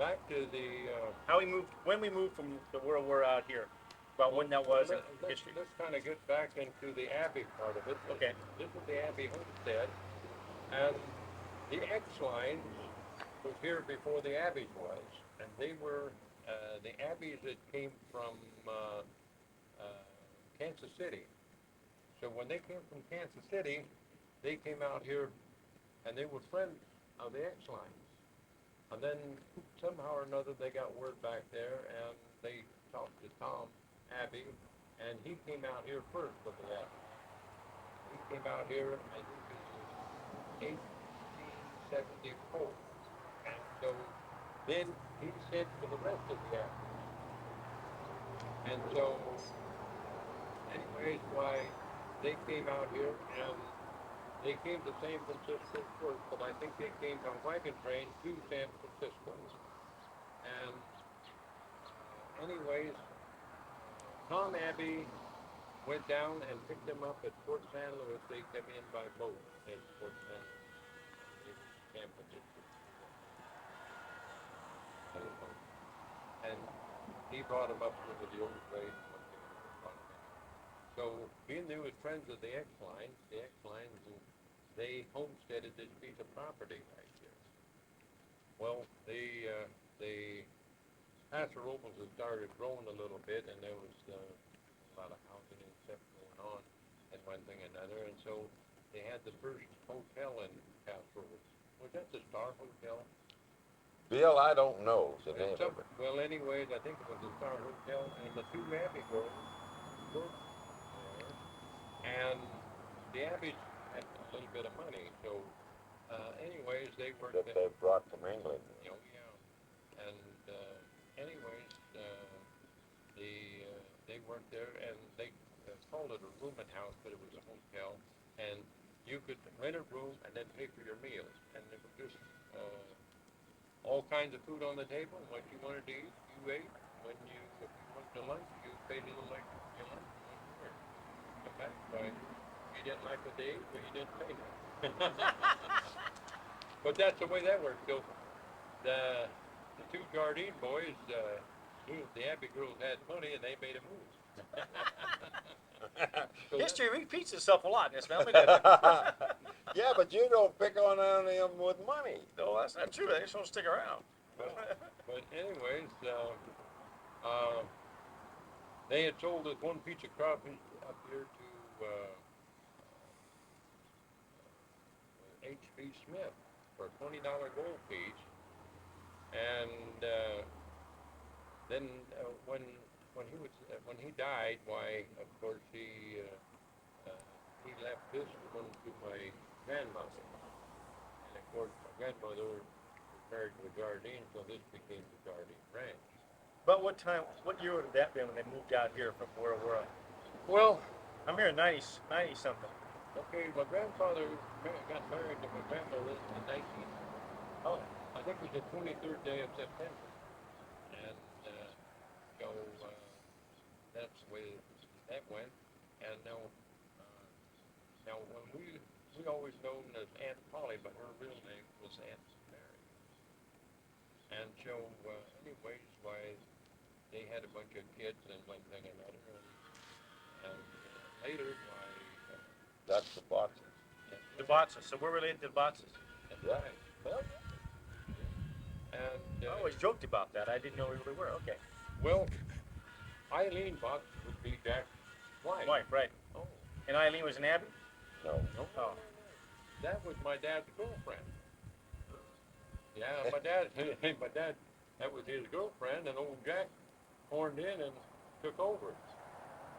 back to the. How we moved, when we moved from the where we're out here, about when that was in history. Let's kind of get back into the Abbey part of it. Okay. This is the Abbey homestead, and the Exlines was here before the Abbeys was, and they were the Abbeys that came from Kansas City. So when they came from Kansas City, they came out here, and they were friends of the Exlines. And then somehow or another they got word back there, and they talked to Tom Abbey, and he came out here first with the Abbey. He came out here, I think it was 1874. And so then he sent for the rest of the Abbey. And so, anyways, why they came out here, and they came to San Francisco first, but I think they came on wagon train to San Francisco. And anyways, Tom Abbey went down and picked them up at Fort San Luis. They came in by boat at Fort San Luis, San Francisco. And he brought them up with the old trade. So, being they were friends of the Exlines, they homesteaded this piece of property right here. Well, the Paso Robles had started growing a little bit, and there was a lot of housing and stuff going on, and one thing and another, and so they had the first hotel in Paso Robles. Was that the Star Hotel? Bill, I don't know the name of it. Well, anyways, I think it was the Star Hotel, and the two Abbey girls worked there, and the Abbeys had a little bit of money, so anyways, they worked that they brought from England. You know, yeah. And anyways, they worked there, and they called it a rooming house, but it was a hotel, and you could rent a room and then pay for your meals, and it was just all kinds of food on the table. What you wanted to eat, you ate. When you if you went to lunch, you paid a little like your lunch. You went to work. Come back, right? You didn't like what they ate, well, you didn't pay them. But that's the way that worked. So the two Jardine boys, the Abbey girls had money, and they made a move. So History repeats itself a lot in this family, doesn't it? Yeah, but you don't pick on them with money. No, that's not true. They just don't stick around. But anyways, they had sold this one piece of crawfish up here to H.B. Smith for a $20 gold piece, and then when he died, why of course he left this one to my grandmother, and of course my grandmother was married to a Jardine, so this became the Jardine Ranch. But what year would that been when they moved out here from where we're at? Well, I'm here in 90 something. okay, my grandfather got married to my grandmother in 19. Oh, I think it was the 23rd day of September, and so that's the way that went. And now when we always known as Aunt Polly, but her real name was Aunt Mary. And so, anyways, why they had a bunch of kids and one thing and another, and later, why. That's the Bottses. The Bottses. So we're related to the Bottses. That's right. Well, and I always joked about that. I didn't know we really were. Okay. well, Eileen Botts would be Jack's wife. Wife, right. Oh. And Eileen was an Abbey? No. Oh. That was my dad's girlfriend. Yeah, my dad, that was his girlfriend, and old Jack horned in and took over.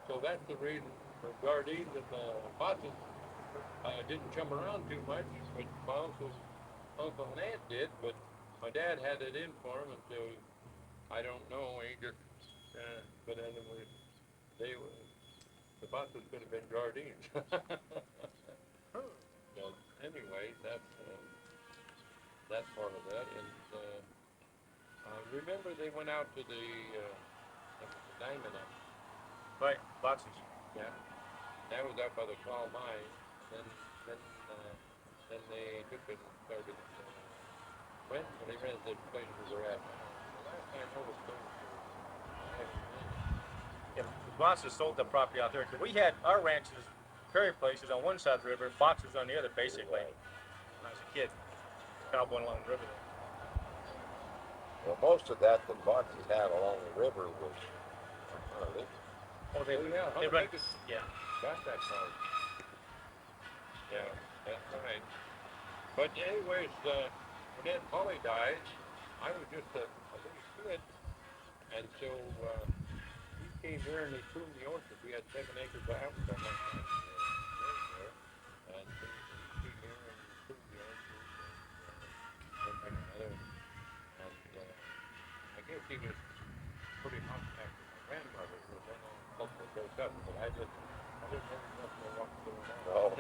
So that's the reason the Jardines and the Bottses didn't come around too much, but my uncle and aunt did, but my dad had it in for him until, I don't know, he just, but anyway, the Bottses could have been Jardines. So anyway, that part of that, and remember they went out to the diamond up. Right, Bottses. Yeah, that was up by the Claw Mine. Then they took it and started. When they rented the place where they're at now. I know the story. If Botts sold the property out there, 'cause we had our ranches, prairie places on one side of the river, boxes on the other, basically. When I was a kid, cowboying along the river there. Well, most of that the Botts had along the river was, they, Oh, they, Oh, yeah, they Hunter run, Biggest yeah. got that card. Yeah, that's right. But anyways, when Aunt Polly died, I was just a little kid, and so he came here and he pruned the orchard. We had 7 acres of house on one side there, and so he came here and pruned the orchard and one thing and another. And I guess he was pretty hot after my grandmother was then hopefully broke up, but I didn't really know what was going on. no,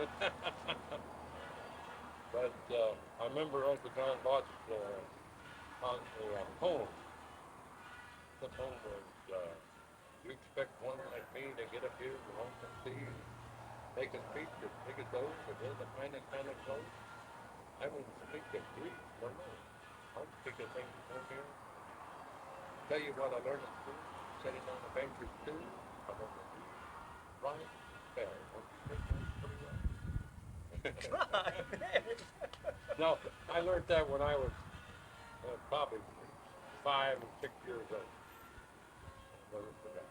But I remember Uncle John Botts on the poem. The poem was, you expect one like me to get up here to Lonesome Sea and make a speech as big as those, but there's a kind of close. I won't speak of grief, no, no. I'll speak of things from here. Tell you what I learned at school, sitting on the benches too. I remember right there. No, I learned that when I was probably 5 and 6 years old. I never forgot.